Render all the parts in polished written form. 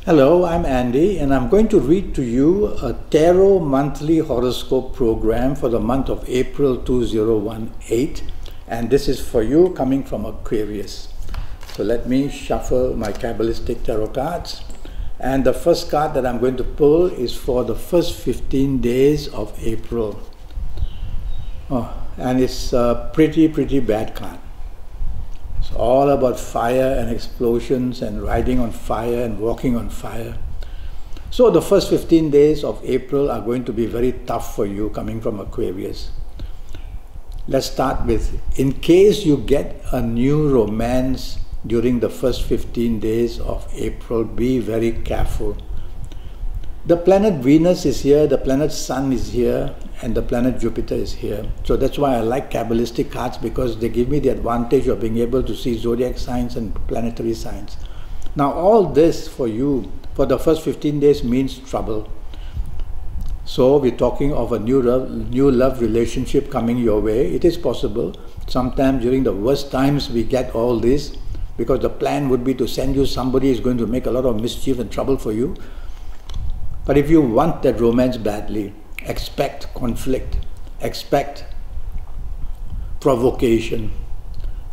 Hello, I'm Andy, and I'm going to read to you a Tarot monthly horoscope program for the month of April 2018, and this is for you coming from Aquarius. So let me shuffle my Kabbalistic tarot cards, and the first card that I'm going to pull is for the first 15 days of April. And it's a pretty bad card. It's all about fire and explosions and riding on fire and walking on fire. So the first 15 days of April are going to be very tough for you coming from Aquarius. Let's start with, in case you get a new romance during the first 15 days of April, be very careful. The planet Venus is here, the planet Sun is here, and the planet Jupiter is here. So that's why I like Kabbalistic cards, because they give me the advantage of being able to see zodiac signs and planetary signs. Now all this for you, for the first 15 days, means trouble. So we're talking of a new love relationship coming your way. It is possible. Sometimes during the worst times we get all this, because the plan would be to send you somebody who's going to make a lot of mischief and trouble for you. But if you want that romance badly, expect conflict, expect provocation,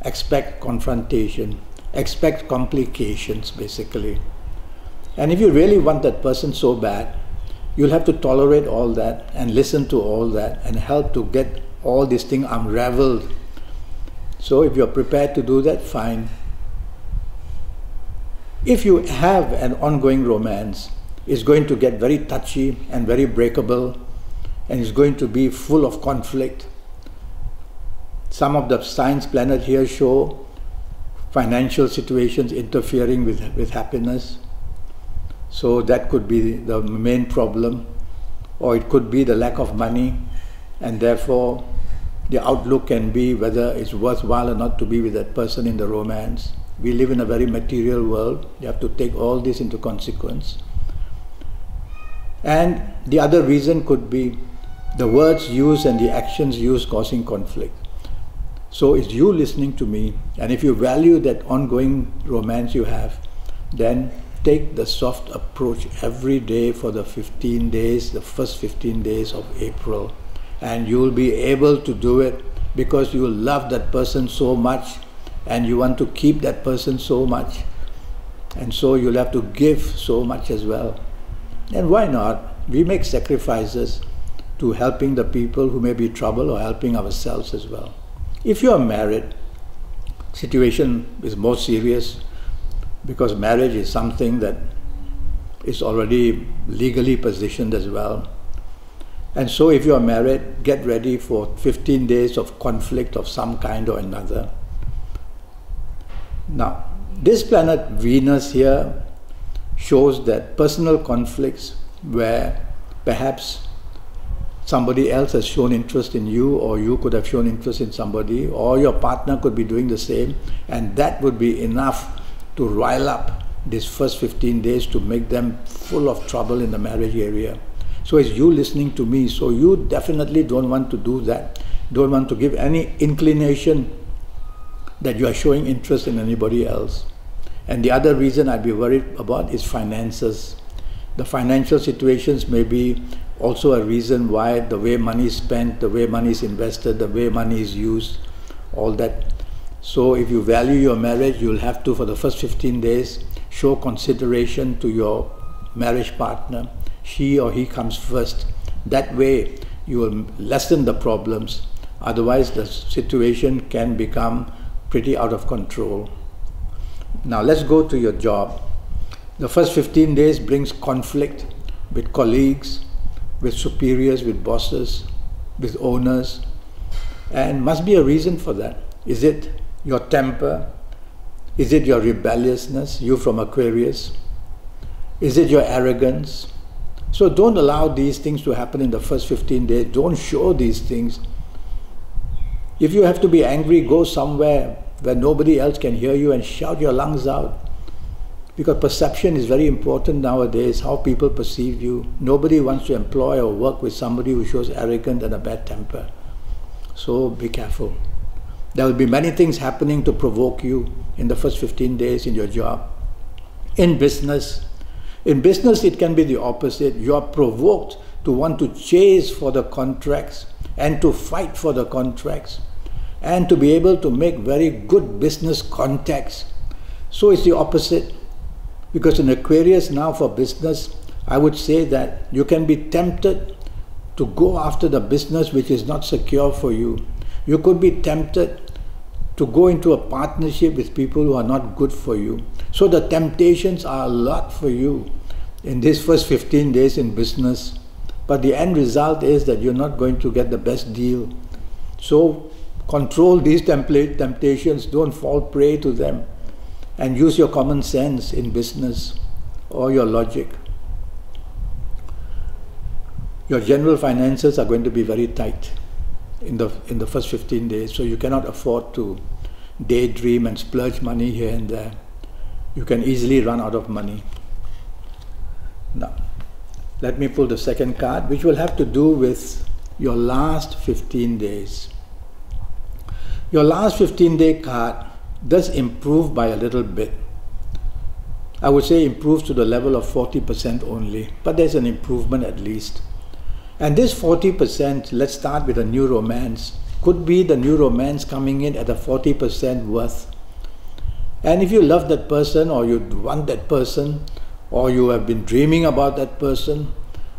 expect confrontation, expect complications basically. And if you really want that person so bad, you'll have to tolerate all that and listen to all that and help to get all these things unraveled. So if you're prepared to do that, fine. If you have an ongoing romance, it's going to get very touchy and very breakable, and it's going to be full of conflict. Some of the signs planet here show financial situations interfering with happiness. So that could be the main problem, or it could be the lack of money, and therefore the outlook can be whether it's worthwhile or not to be with that person in the romance. We live in a very material world. You have to take all this into consequence. And the other reason could be the words used and the actions used causing conflict. So it's you listening to me, and if you value that ongoing romance you have, then take the soft approach every day for the 15 days, the first 15 days of April. And you will be able to do it because you love that person so much and you want to keep that person so much. And so you'll have to give so much as well. And why not? We make sacrifices to helping the people who may be in trouble or helping ourselves as well. If you are married, situation is more serious, because marriage is something that is already legally positioned as well. And so if you are married, get ready for 15 days of conflict of some kind or another. Now, this planet Venus here shows that personal conflicts where perhaps somebody else has shown interest in you, or you could have shown interest in somebody, or your partner could be doing the same, and that would be enough to rile up these first 15 days to make them full of trouble in the marriage area. So it's you listening to me, so you definitely don't want to do that. Don't want to give any inclination that you are showing interest in anybody else. And the other reason I'd be worried about is finances. The financial situations may be also a reason why the way money is spent, the way money is invested, the way money is used, all that. So if you value your marriage, you'll have to, for the first 15 days, show consideration to your marriage partner. She or he comes first. That way you will lessen the problems. Otherwise the situation can become pretty out of control. Now let's go to your job. The first 15 days brings conflict with colleagues, with superiors, with bosses, with owners, and must be a reason for that. Is it your temper? Is it your rebelliousness, you from Aquarius? Is it your arrogance? So don't allow these things to happen in the first 15 days. Don't show these things. If you have to be angry, go somewhere where nobody else can hear you and shout your lungs out. Because perception is very important nowadays, how people perceive you. Nobody wants to employ or work with somebody who shows arrogance and a bad temper. So be careful. There will be many things happening to provoke you in the first 15 days in your job. In business, In business, it can be the opposite. You are provoked to want to chase for the contracts and to fight for the contracts and to be able to make very good business contacts. So it's the opposite. Because in Aquarius now for business, I would say that you can be tempted to go after the business which is not secure for you. You could be tempted to go into a partnership with people who are not good for you. So the temptations are a lot for you in these first 15 days in business. But the end result is that you're not going to get the best deal. So control these temptations, don't fall prey to them, and use your common sense in business or your logic. Your general finances are going to be very tight in the first 15 days, so you cannot afford to daydream and splurge money here and there. You can easily run out of money. Now, let me pull the second card, which will have to do with your last 15 days. Your last 15-day card does improve by a little bit. I would say improves to the level of 40% only, but there's an improvement at least. And this 40%, let's start with a new romance, could be the new romance coming in at a 40% worth. And if you love that person, or you want that person, or you have been dreaming about that person,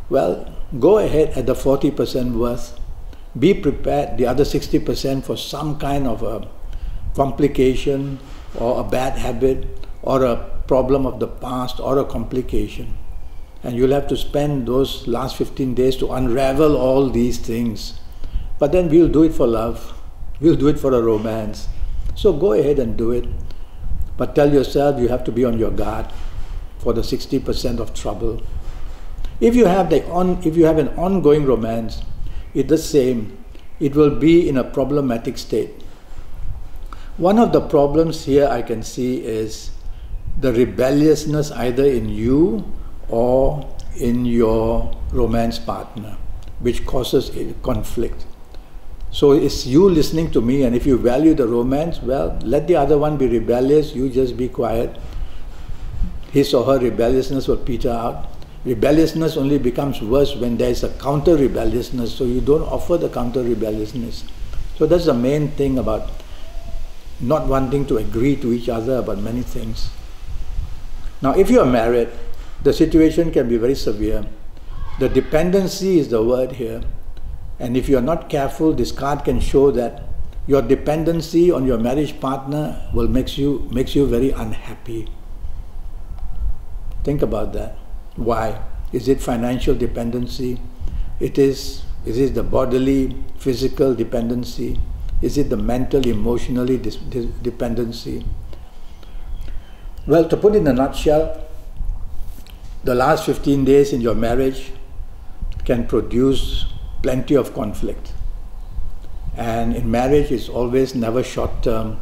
well, go ahead at the 40% worth. Be prepared the other 60% for some kind of a complication or a bad habit or a problem of the past or a complication. And you'll have to spend those last 15 days to unravel all these things. But then we'll do it for love. We'll do it for a romance. So go ahead and do it. But tell yourself you have to be on your guard for the 60% of trouble. If you have an ongoing romance, it's the same. It will be in a problematic state. One of the problems here I can see is the rebelliousness either in you or in your romance partner, which causes a conflict. So it's you listening to me, and if you value the romance, well, let the other one be rebellious, you just be quiet. His or her rebelliousness will peter out. Rebelliousness only becomes worse when there is a counter-rebelliousness, so you don't offer the counter-rebelliousness. So that's the main thing about not wanting to agree to each other about many things. Now, if you are married, the situation can be very severe. The dependency is the word here. And if you are not careful, this card can show that your dependency on your marriage partner will makes you very unhappy. Think about that. Why? Is it financial dependency? Is it the bodily, physical dependency? Is it the mental, emotionally dependency? Well, to put it in a nutshell, the last 15 days in your marriage can produce plenty of conflict. And in marriage, it's always never short term,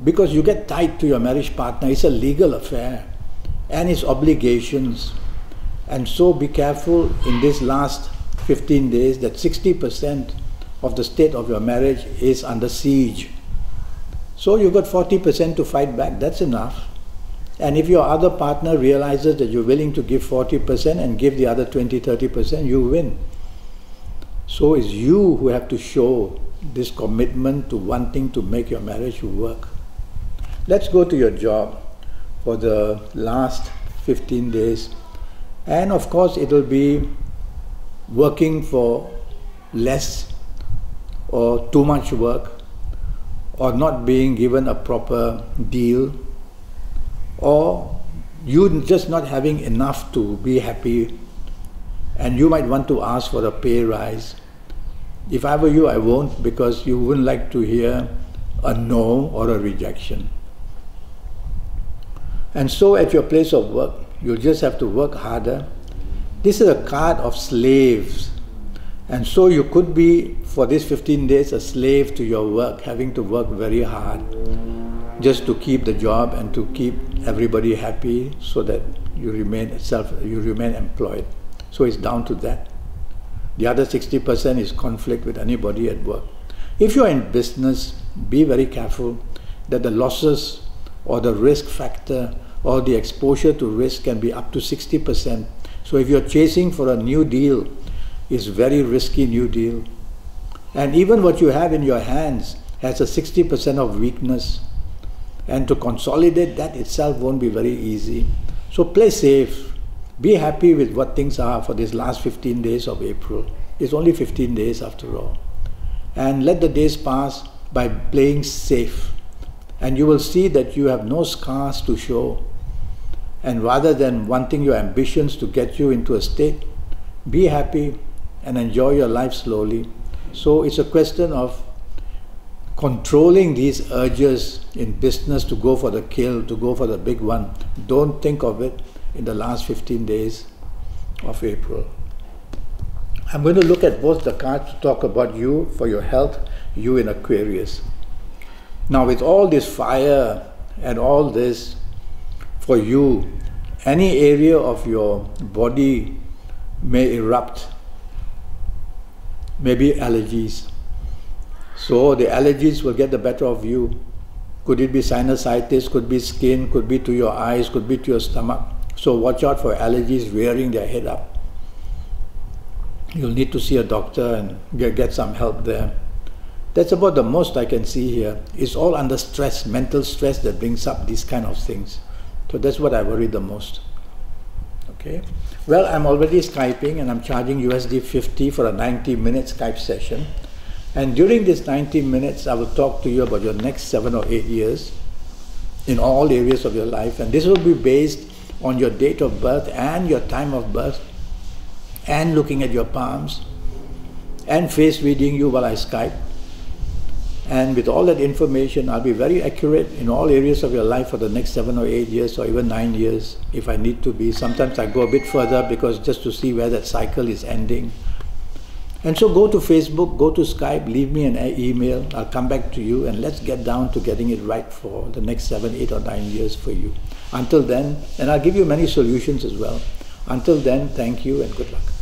because you get tied to your marriage partner. It's a legal affair and it's obligations. And so be careful in this last 15 days that 60% of the state of your marriage is under siege. So you've got 40% to fight back. That's enough. And if your other partner realizes that you're willing to give 40% and give the other 20-30%, you win. So it's you who have to show this commitment to wanting to make your marriage work. Let's go to your job for the last 15 days. And of course, it will be working for less or too much work, or not being given a proper deal, or you just not having enough to be happy, and you might want to ask for a pay rise. If I were you, I won't, because you wouldn't like to hear a no or a rejection. And so at your place of work, you'll just have to work harder. This is a card of slaves. And so you could be, for these 15 days, a slave to your work, having to work very hard just to keep the job and to keep everybody happy, so that you remain employed. So it's down to that. The other 60% is conflict with anybody at work. If you're in business, be very careful that the losses or the risk factor or the exposure to risk can be up to 60%. So if you're chasing for a new deal, it's very risky new deal. And even what you have in your hands has a 60% of weakness. And to consolidate that itself won't be very easy. So play safe. Be happy with what things are for these last 15 days of April. It's only 15 days after all. And let the days pass by playing safe. And you will see that you have no scars to show. And rather than wanting your ambitions to get you into a state, be happy and enjoy your life slowly. So it's a question of controlling these urges in business to go for the kill, to go for the big one. Don't think of it in the last 15 days of April. I'm going to look at both the cards to talk about you for your health, you in Aquarius. Now with all this fire and all this, for you, any area of your body may erupt, maybe allergies. So the allergies will get the better of you. Could it be sinusitis, could be skin, could be to your eyes, could be to your stomach. So watch out for allergies rearing their head up. You'll need to see a doctor and get some help there. That's about the most I can see here. It's all under stress, mental stress that brings up these kind of things. So that's what I worry the most. Okay. Well, I'm already Skyping and I'm charging USD 50 for a 90-minute Skype session. And during this 90 minutes, I will talk to you about your next 7 or 8 years in all areas of your life. And this will be based on your date of birth and your time of birth, and looking at your palms, and face reading you while I Skype. And with all that information, I'll be very accurate in all areas of your life for the next 7 or 8 years, or even 9 years, if I need to be. Sometimes I go a bit further because just to see where that cycle is ending. And so go to Facebook, go to Skype, leave me an email, I'll come back to you, and let's get down to getting it right for the next 7, 8 or 9 years for you. Until then, and I'll give you many solutions as well. Until then, thank you and good luck.